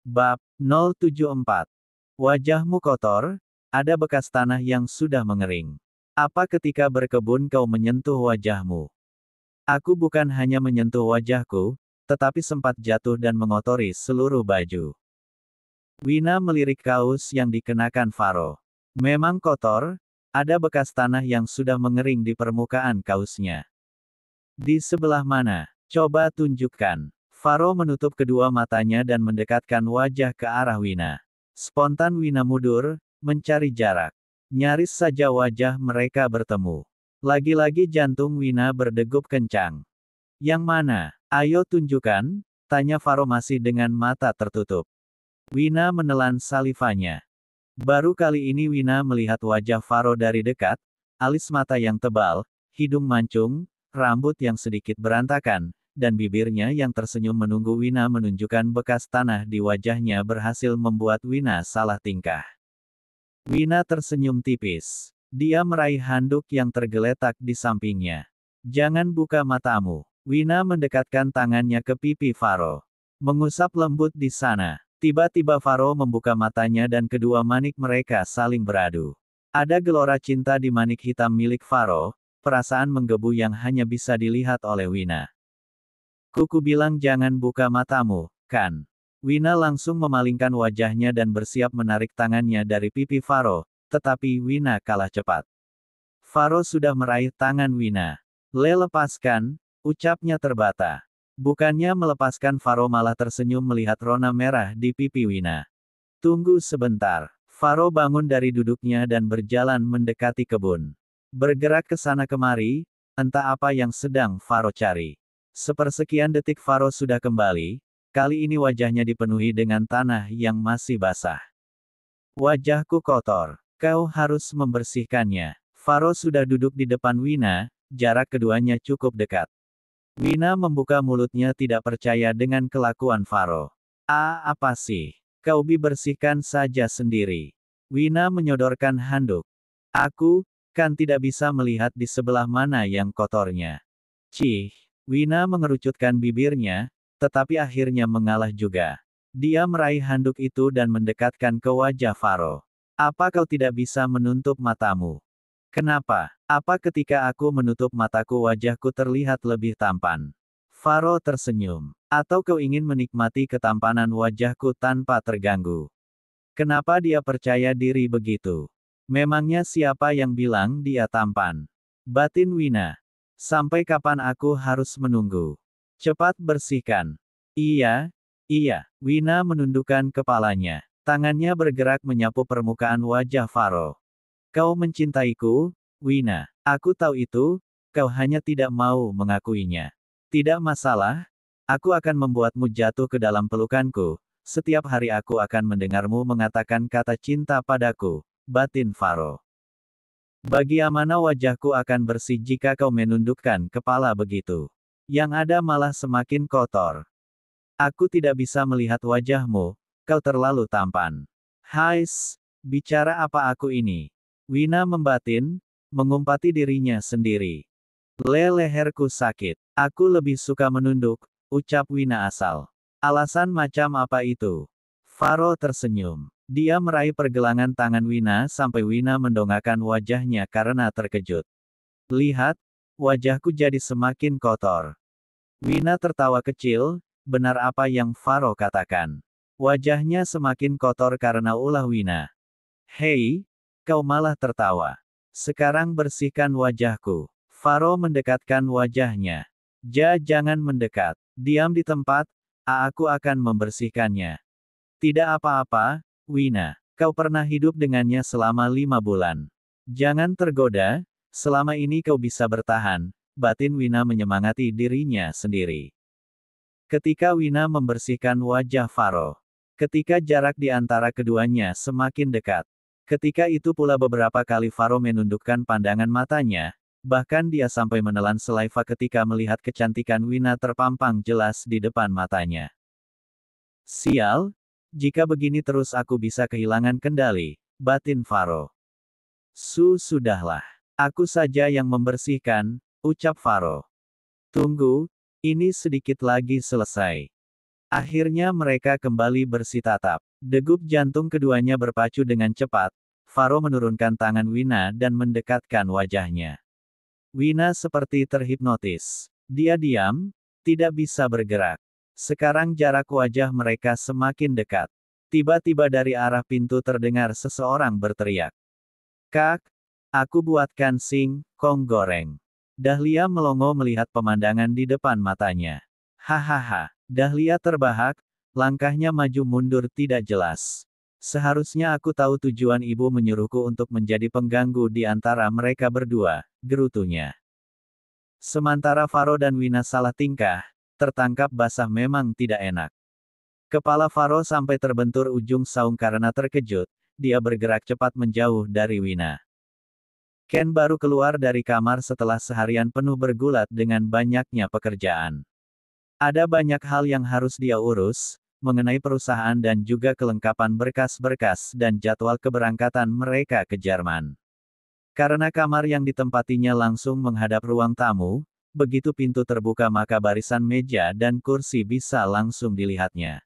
Bab 074. Wajahmu kotor, ada bekas tanah yang sudah mengering. Apa ketika berkebun kau menyentuh wajahmu? Aku bukan hanya menyentuh wajahku, tetapi sempat jatuh dan mengotori seluruh baju. Wina melirik kaus yang dikenakan Faro. Memang kotor, ada bekas tanah yang sudah mengering di permukaan kausnya. Di sebelah mana? Coba tunjukkan. Faro menutup kedua matanya dan mendekatkan wajah ke arah Wina. Spontan Wina mundur, mencari jarak. Nyaris saja wajah mereka bertemu. Lagi-lagi jantung Wina berdegup kencang. Yang mana? Ayo tunjukkan, tanya Faro masih dengan mata tertutup. Wina menelan salivanya. Baru kali ini Wina melihat wajah Faro dari dekat, alis mata yang tebal, hidung mancung, rambut yang sedikit berantakan, dan bibirnya yang tersenyum menunggu Wina menunjukkan bekas tanah di wajahnya berhasil membuat Wina salah tingkah. Wina tersenyum tipis. Dia meraih handuk yang tergeletak di sampingnya. Jangan buka matamu. Wina mendekatkan tangannya ke pipi Faro. Mengusap lembut di sana. Tiba-tiba Faro membuka matanya dan kedua manik mereka saling beradu. Ada gelora cinta di manik hitam milik Faro, perasaan menggebu yang hanya bisa dilihat oleh Wina. Kuku bilang jangan buka matamu, kan? Wina langsung memalingkan wajahnya dan bersiap menarik tangannya dari pipi Faro, tetapi Wina kalah cepat. Faro sudah meraih tangan Wina. Lepaskan, ucapnya terbata. Bukannya melepaskan Faro malah tersenyum melihat rona merah di pipi Wina. Tunggu sebentar. Faro bangun dari duduknya dan berjalan mendekati kebun. Bergerak ke sana kemari, entah apa yang sedang Faro cari. Sepersekian detik Faro sudah kembali, kali ini wajahnya dipenuhi dengan tanah yang masih basah. Wajahku kotor. Kau harus membersihkannya. Faro sudah duduk di depan Wina, jarak keduanya cukup dekat. Wina membuka mulutnya tidak percaya dengan kelakuan Faro. Apa sih? Kau bersihkan saja sendiri. Wina menyodorkan handuk. Aku, kan tidak bisa melihat di sebelah mana yang kotornya. Cih. Wina mengerucutkan bibirnya, tetapi akhirnya mengalah juga. Dia meraih handuk itu dan mendekatkan ke wajah Faro. Apa kau tidak bisa menutup matamu? Kenapa? Apa ketika aku menutup mataku wajahku terlihat lebih tampan? Faro tersenyum. Atau kau ingin menikmati ketampanan wajahku tanpa terganggu? Kenapa dia percaya diri begitu? Memangnya siapa yang bilang dia tampan? Batin Wina. Sampai kapan aku harus menunggu? Cepat bersihkan. Iya, iya. Wina menundukkan kepalanya. Tangannya bergerak menyapu permukaan wajah Faro. Kau mencintaiku, Wina. Aku tahu itu, kau hanya tidak mau mengakuinya. Tidak masalah, aku akan membuatmu jatuh ke dalam pelukanku. Setiap hari aku akan mendengarmu mengatakan kata cinta padaku, batin Faro. Bagaimana wajahku akan bersih jika kau menundukkan kepala begitu? Yang ada malah semakin kotor. Aku tidak bisa melihat wajahmu, kau terlalu tampan. Hais, bicara apa aku ini? Wina membatin, mengumpati dirinya sendiri. Leherku sakit. Aku lebih suka menunduk, ucap Wina asal. Alasan macam apa itu? Faro tersenyum. Dia meraih pergelangan tangan Wina sampai Wina mendongakkan wajahnya karena terkejut. Lihat, wajahku jadi semakin kotor. Wina tertawa kecil, benar apa yang Faro katakan. Wajahnya semakin kotor karena ulah Wina. Hei, kau malah tertawa. Sekarang bersihkan wajahku. Faro mendekatkan wajahnya. Jangan mendekat. Diam di tempat, aku akan membersihkannya. Tidak apa-apa, Wina. Kau pernah hidup dengannya selama 5 bulan. Jangan tergoda, selama ini kau bisa bertahan, batin Wina menyemangati dirinya sendiri. Ketika Wina membersihkan wajah Faro. Ketika jarak di antara keduanya semakin dekat. Ketika itu pula beberapa kali Faro menundukkan pandangan matanya, bahkan dia sampai menelan saliva ketika melihat kecantikan Wina terpampang jelas di depan matanya. Sial, jika begini terus aku bisa kehilangan kendali, batin Faro. Sudahlah. Aku saja yang membersihkan, ucap Faro. Tunggu, ini sedikit lagi selesai. Akhirnya mereka kembali bersitatap. Degup jantung keduanya berpacu dengan cepat. Faro menurunkan tangan Wina dan mendekatkan wajahnya. Wina seperti terhipnotis. Dia diam, tidak bisa bergerak. Sekarang jarak wajah mereka semakin dekat. Tiba-tiba dari arah pintu terdengar seseorang berteriak. Kak, aku buatkan singkong goreng. Dahlia melongo melihat pemandangan di depan matanya. Hahaha, Dahlia terbahak, langkahnya maju mundur tidak jelas. Seharusnya aku tahu tujuan ibu menyuruhku untuk menjadi pengganggu di antara mereka berdua, gerutunya. Sementara Faro dan Wina salah tingkah, tertangkap basah memang tidak enak. Kepala Faro sampai terbentur ujung saung karena terkejut, dia bergerak cepat menjauh dari Wina. Ken baru keluar dari kamar setelah seharian penuh bergulat dengan banyaknya pekerjaan. Ada banyak hal yang harus dia urus, mengenai perusahaan dan juga kelengkapan berkas-berkas dan jadwal keberangkatan mereka ke Jerman. Karena kamar yang ditempatinya langsung menghadap ruang tamu, begitu pintu terbuka maka barisan meja dan kursi bisa langsung dilihatnya.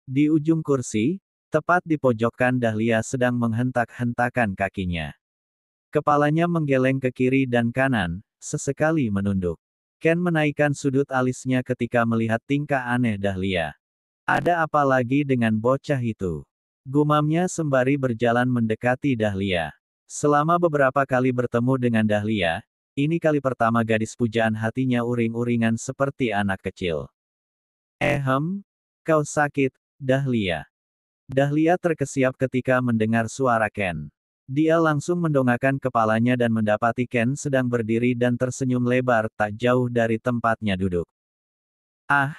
Di ujung kursi, tepat di pojokan Dahlia sedang menghentak-hentakan kakinya. Kepalanya menggeleng ke kiri dan kanan, sesekali menunduk. Ken menaikkan sudut alisnya ketika melihat tingkah aneh Dahlia. Ada apa lagi dengan bocah itu? Gumamnya sembari berjalan mendekati Dahlia. Selama beberapa kali bertemu dengan Dahlia, ini kali pertama gadis pujaan hatinya uring-uringan seperti anak kecil. Kau sakit, Dahlia. Dahlia terkesiap ketika mendengar suara Ken. Dia langsung mendongakkan kepalanya dan mendapati Ken sedang berdiri dan tersenyum lebar tak jauh dari tempatnya duduk. Ah,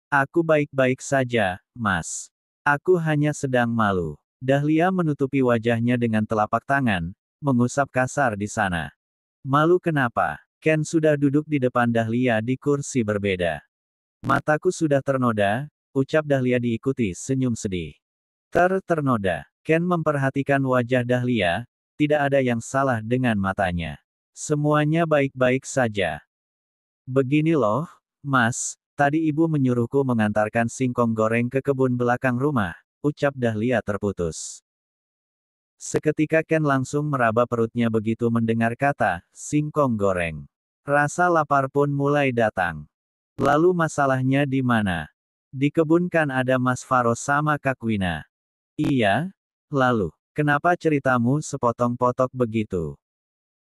aku baik-baik saja, Mas. Aku hanya sedang malu. Dahlia menutupi wajahnya dengan telapak tangan, mengusap kasar di sana. Malu kenapa? Ken sudah duduk di depan Dahlia di kursi berbeda. Mataku sudah ternoda, ucap Dahlia diikuti senyum sedih. Ternoda. Ken memperhatikan wajah Dahlia, tidak ada yang salah dengan matanya. Semuanya baik-baik saja. Begini loh, Mas, tadi ibu menyuruhku mengantarkan singkong goreng ke kebun belakang rumah, ucap Dahlia terputus. Seketika Ken langsung meraba perutnya begitu mendengar kata, singkong goreng. Rasa lapar pun mulai datang. Lalu masalahnya di mana? Di kebun kan ada Mas Faro sama Kak Wina. Iya? Lalu, kenapa ceritamu sepotong-potok begitu?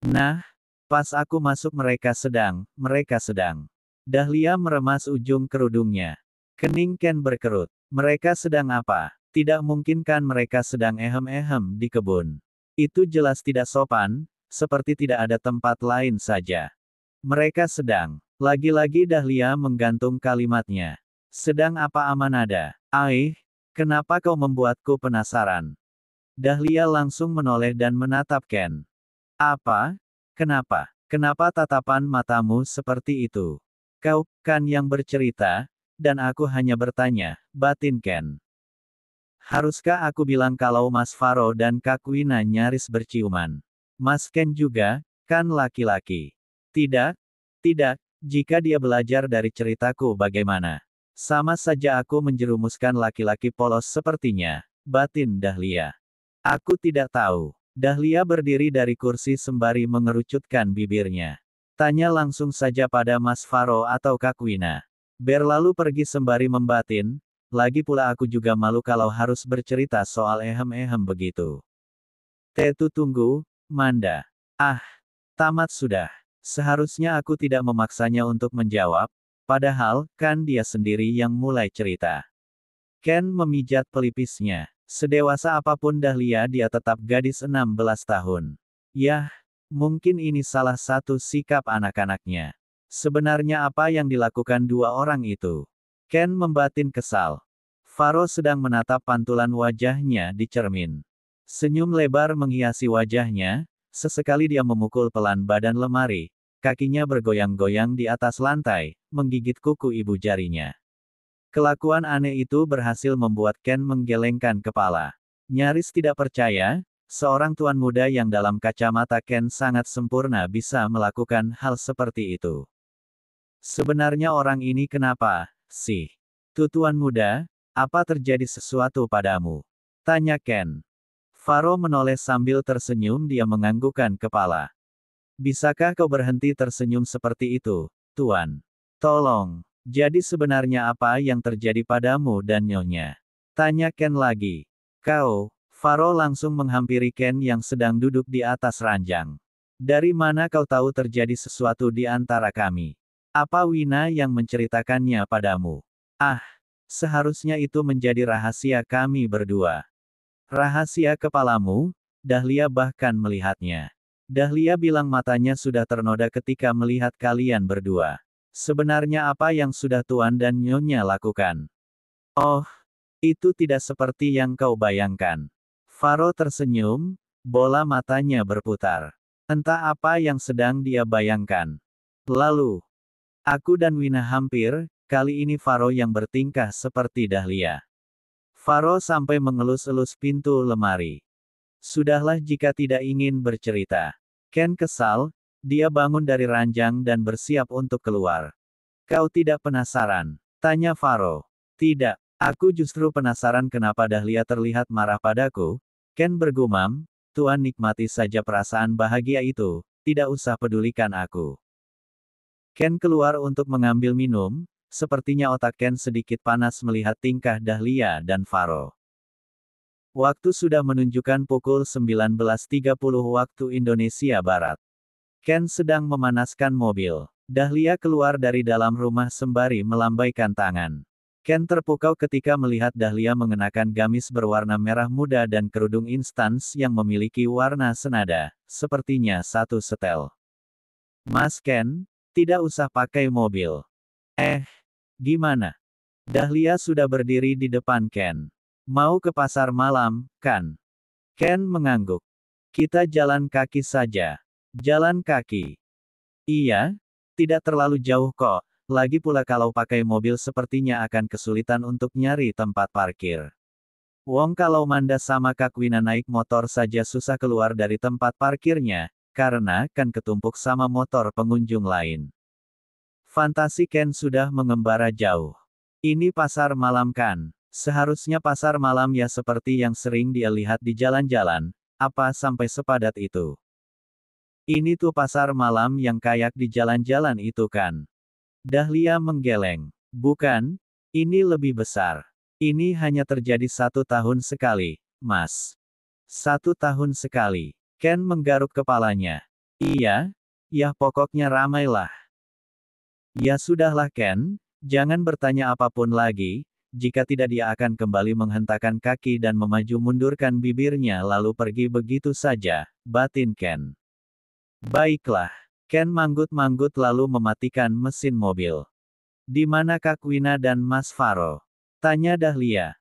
Nah, pas aku masuk mereka sedang. Dahlia meremas ujung kerudungnya. Kening Ken berkerut. Mereka sedang apa? Tidak mungkin kan mereka sedang ehem-ehem di kebun. Itu jelas tidak sopan, seperti tidak ada tempat lain saja. Mereka sedang. Lagi-lagi Dahlia menggantung kalimatnya. Sedang apa Amanada? Kenapa kau membuatku penasaran? Dahlia langsung menoleh dan menatap Ken. Apa? Kenapa? Kenapa tatapan matamu seperti itu? Kau kan yang bercerita, dan aku hanya bertanya, batin Ken. Haruskah aku bilang kalau Mas Faro dan Kak Wina nyaris berciuman? Mas Ken juga, kan laki-laki. Tidak, jika dia belajar dari ceritaku bagaimana? Sama saja aku menjerumuskan laki-laki polos sepertinya, batin Dahlia. Aku tidak tahu. Dahlia berdiri dari kursi sembari mengerucutkan bibirnya. Tanya langsung saja pada Mas Faro atau Kak Wina. Berlalu pergi sembari membatin, lagi pula aku juga malu kalau harus bercerita soal ehem-ehem begitu. Tetu tunggu, Manda. Tamat sudah. Seharusnya aku tidak memaksanya untuk menjawab, padahal, kan dia sendiri yang mulai cerita. Ken memijat pelipisnya. Sedewasa apapun Dahlia dia tetap gadis 16 tahun. Yah, mungkin ini salah satu sikap anak-anaknya. Sebenarnya apa yang dilakukan dua orang itu? Ken membatin kesal. Faro sedang menatap pantulan wajahnya di cermin. Senyum lebar menghiasi wajahnya, sesekali dia memukul pelan badan lemari, kakinya bergoyang-goyang di atas lantai, menggigit kuku ibu jarinya. Kelakuan aneh itu berhasil membuat Ken menggelengkan kepala. Nyaris tidak percaya, seorang tuan muda yang dalam kacamata Ken sangat sempurna bisa melakukan hal seperti itu. Sebenarnya orang ini kenapa, sih? Tuan muda, apa terjadi sesuatu padamu? Tanya Ken. Faro menoleh sambil tersenyum, dia menganggukkan kepala. Bisakah kau berhenti tersenyum seperti itu, Tuan? Tolong. Jadi sebenarnya apa yang terjadi padamu dan nyonya? Tanya Ken lagi. Kau, Faro langsung menghampiri Ken yang sedang duduk di atas ranjang. Dari mana kau tahu terjadi sesuatu di antara kami? Apa Wina yang menceritakannya padamu? Ah, seharusnya itu menjadi rahasia kami berdua. Rahasia kepalamu? Dahlia bahkan melihatnya. Dahlia bilang matanya sudah ternoda ketika melihat kalian berdua. Sebenarnya apa yang sudah Tuan dan Nyonya lakukan? Oh, itu tidak seperti yang kau bayangkan. Faro tersenyum, bola matanya berputar. Entah apa yang sedang dia bayangkan. Lalu, aku dan Wina hampir, kali ini Faro yang bertingkah seperti Dahlia. Faro sampai mengelus-elus pintu lemari. Sudahlah jika tidak ingin bercerita. Ken kesal, dia bangun dari ranjang dan bersiap untuk keluar. Kau tidak penasaran? Tanya Faro. Tidak, aku justru penasaran kenapa Dahlia terlihat marah padaku. Ken bergumam, Tuan nikmati saja perasaan bahagia itu, tidak usah pedulikan aku. Ken keluar untuk mengambil minum, sepertinya otak Ken sedikit panas melihat tingkah Dahlia dan Faro. Waktu sudah menunjukkan pukul 19.30 waktu Indonesia Barat. Ken sedang memanaskan mobil. Dahlia keluar dari dalam rumah sembari melambaikan tangan. Ken terpukau ketika melihat Dahlia mengenakan gamis berwarna merah muda dan kerudung instans yang memiliki warna senada, sepertinya satu setel. Mas Ken, tidak usah pakai mobil. Gimana? Dahlia sudah berdiri di depan Ken. Mau ke pasar malam, kan? Ken mengangguk. Kita jalan kaki saja. Jalan kaki. Iya, tidak terlalu jauh kok. Lagi pula kalau pakai mobil sepertinya akan kesulitan untuk nyari tempat parkir. Wong kalau Manda sama Kak Wina naik motor saja susah keluar dari tempat parkirnya, karena kan ketumpuk sama motor pengunjung lain. Fantasi Ken sudah mengembara jauh. Ini pasar malam kan? Seharusnya pasar malam ya seperti yang sering dia lihat di jalan-jalan, apa sampai sepadat itu? Ini tuh pasar malam yang kayak di jalan-jalan itu kan? Dahlia menggeleng. Bukan, ini lebih besar. Ini hanya terjadi 1 tahun sekali, Mas. 1 tahun sekali. Ken menggaruk kepalanya. Iya, ya pokoknya ramailah. Ya sudahlah Ken, jangan bertanya apapun lagi, jika tidak dia akan kembali menghentakkan kaki dan memaju mundurkan bibirnya lalu pergi begitu saja, batin Ken. Baiklah. Ken manggut-manggut lalu mematikan mesin mobil. Di mana Kak Wina dan Mas Faro? Tanya Dahlia.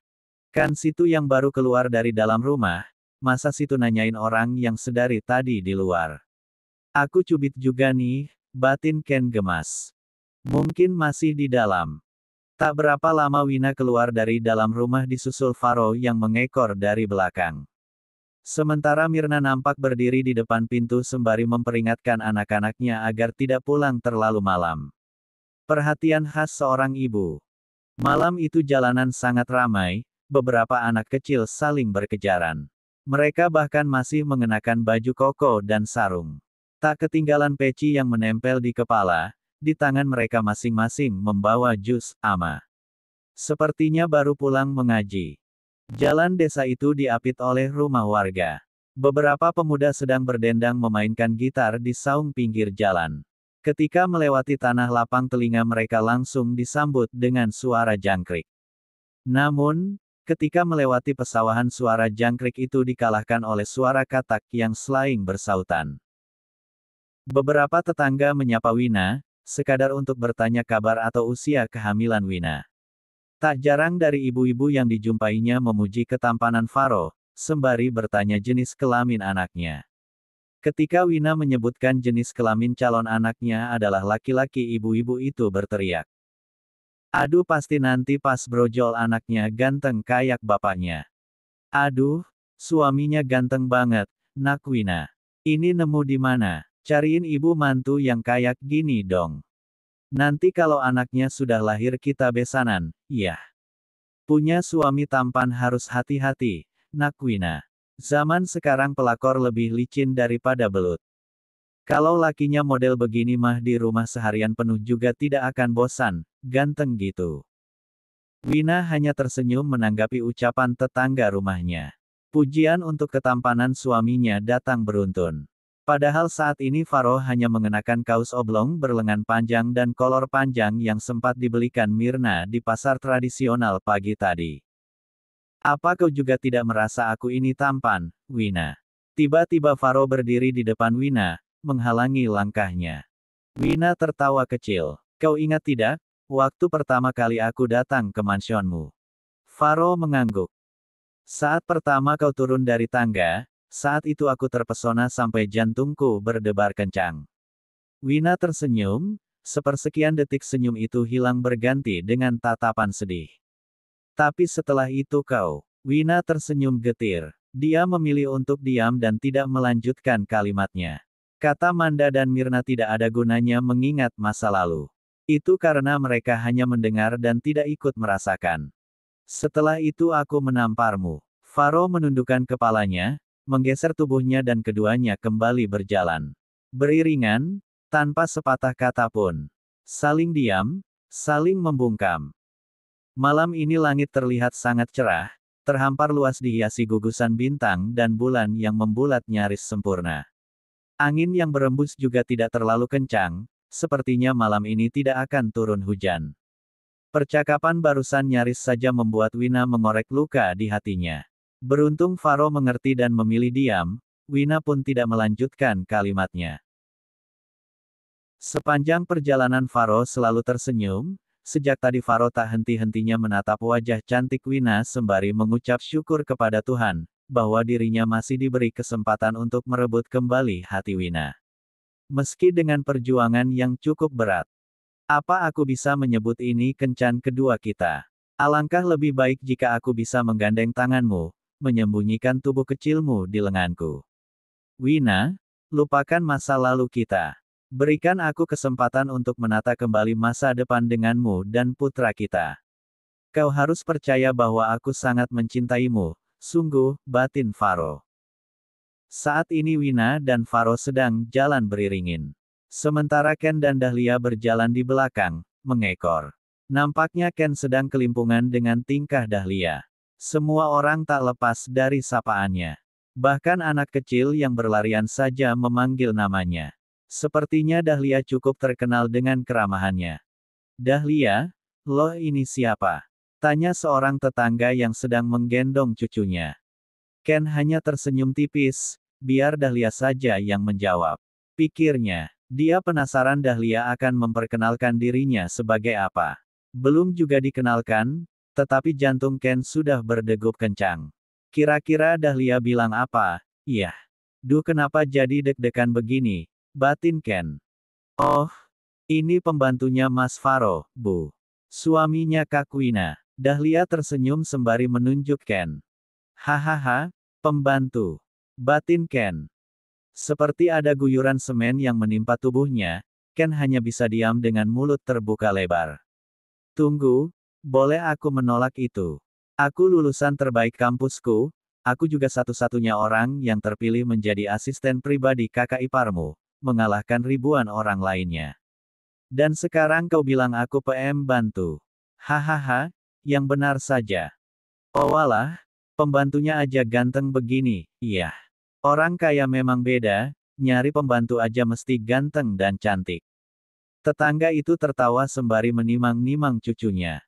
Kan situ yang baru keluar dari dalam rumah, masa situ nanyain orang yang sedari tadi di luar. Aku cubit juga nih, batin Ken gemas. Mungkin masih di dalam. Tak berapa lama Wina keluar dari dalam rumah disusul Faro yang mengekor dari belakang. Sementara Mirna nampak berdiri di depan pintu sembari memperingatkan anak-anaknya agar tidak pulang terlalu malam. Perhatian khas seorang ibu. Malam itu jalanan sangat ramai, beberapa anak kecil saling berkejaran. Mereka bahkan masih mengenakan baju koko dan sarung. Tak ketinggalan peci yang menempel di kepala, di tangan mereka masing-masing membawa jus ama. Sepertinya baru pulang mengaji. Jalan desa itu diapit oleh rumah warga. Beberapa pemuda sedang berdendang memainkan gitar di saung pinggir jalan. Ketika melewati tanah lapang telinga mereka langsung disambut dengan suara jangkrik. Namun, ketika melewati pesawahan suara jangkrik itu dikalahkan oleh suara katak yang selaing bersautan. Beberapa tetangga menyapa Wina, sekadar untuk bertanya kabar atau usia kehamilan Wina. Tak jarang dari ibu-ibu yang dijumpainya memuji ketampanan Faro, sembari bertanya jenis kelamin anaknya. Ketika Wina menyebutkan jenis kelamin calon anaknya adalah laki-laki, ibu-ibu itu berteriak. Aduh, pasti nanti pas brojol anaknya ganteng kayak bapaknya. Aduh, suaminya ganteng banget, nak Wina. Ini nemu di mana? Cariin ibu mantu yang kayak gini dong. Nanti kalau anaknya sudah lahir kita besanan, iya. Punya suami tampan harus hati-hati, nak Wina. Zaman sekarang pelakor lebih licin daripada belut. Kalau lakinya model begini mah di rumah seharian penuh juga tidak akan bosan, ganteng gitu. Wina hanya tersenyum menanggapi ucapan tetangga rumahnya. Pujian untuk ketampanan suaminya datang beruntun. Padahal saat ini Faro hanya mengenakan kaos oblong berlengan panjang dan kolor panjang yang sempat dibelikan Mirna di pasar tradisional pagi tadi. Apa kau juga tidak merasa aku ini tampan, Wina? Tiba-tiba Faro berdiri di depan Wina, menghalangi langkahnya. Wina tertawa kecil. Kau ingat tidak? Waktu pertama kali aku datang ke mansionmu. Faro mengangguk. Saat pertama kau turun dari tangga, saat itu aku terpesona sampai jantungku berdebar kencang. Wina tersenyum, sepersekian detik senyum itu hilang berganti dengan tatapan sedih. Tapi setelah itu kau, Wina tersenyum getir. Dia memilih untuk diam dan tidak melanjutkan kalimatnya. Kata Manda dan Mirna tidak ada gunanya mengingat masa lalu. Itu karena mereka hanya mendengar dan tidak ikut merasakan. Setelah itu aku menamparmu. Faro menundukkan kepalanya, menggeser tubuhnya dan keduanya kembali berjalan. Beriringan, tanpa sepatah kata pun. Saling diam, saling membungkam. Malam ini langit terlihat sangat cerah, terhampar luas dihiasi gugusan bintang dan bulan yang membulat nyaris sempurna. Angin yang berembus juga tidak terlalu kencang, sepertinya malam ini tidak akan turun hujan. Percakapan barusan nyaris saja membuat Wina mengorek luka di hatinya. Beruntung Faro mengerti dan memilih diam, Wina pun tidak melanjutkan kalimatnya. Sepanjang perjalanan Faro selalu tersenyum, sejak tadi Faro tak henti-hentinya menatap wajah cantik Wina sembari mengucap syukur kepada Tuhan, bahwa dirinya masih diberi kesempatan untuk merebut kembali hati Wina. Meski dengan perjuangan yang cukup berat. Apa aku bisa menyebut ini kencan kedua kita? Alangkah lebih baik jika aku bisa menggandeng tanganmu, menyembunyikan tubuh kecilmu di lenganku. Wina, lupakan masa lalu kita. Berikan aku kesempatan untuk menata kembali masa depan denganmu dan putra kita. Kau harus percaya bahwa aku sangat mencintaimu, sungguh, batin Faro. Saat ini Wina dan Faro sedang jalan beriringin. Sementara Ken dan Dahlia berjalan di belakang, mengekor. Nampaknya Ken sedang kelimpungan dengan tingkah Dahlia. Semua orang tak lepas dari sapaannya. Bahkan anak kecil yang berlarian saja memanggil namanya. Sepertinya Dahlia cukup terkenal dengan keramahannya. Dahlia, loh ini siapa? Tanya seorang tetangga yang sedang menggendong cucunya. Ken hanya tersenyum tipis, biar Dahlia saja yang menjawab. Pikirnya, dia penasaran Dahlia akan memperkenalkan dirinya sebagai apa. Belum juga dikenalkan, tetapi jantung Ken sudah berdegup kencang. Kira-kira Dahlia bilang apa? Iya. Duh kenapa jadi deg-degan begini, batin Ken. Oh, ini pembantunya Mas Faro, Bu. Suaminya Kak Wina. Dahlia tersenyum sembari menunjuk Ken. Hahaha, pembantu. Batin Ken. Seperti ada guyuran semen yang menimpa tubuhnya, Ken hanya bisa diam dengan mulut terbuka lebar. Tunggu, boleh aku menolak itu? Aku lulusan terbaik kampusku, aku juga satu-satunya orang yang terpilih menjadi asisten pribadi kakak iparmu, mengalahkan ribuan orang lainnya. Dan sekarang kau bilang aku PM bantu. Hahaha, yang benar saja. Oh walah, pembantunya aja ganteng begini, iya. Orang kaya memang beda, nyari pembantu aja mesti ganteng dan cantik. Tetangga itu tertawa sembari menimang-nimang cucunya.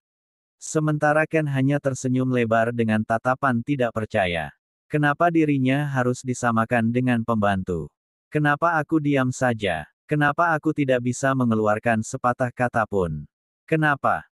Sementara Ken hanya tersenyum lebar dengan tatapan tidak percaya. Kenapa dirinya harus disamakan dengan pembantu? Kenapa aku diam saja? Kenapa aku tidak bisa mengeluarkan sepatah kata pun? Kenapa?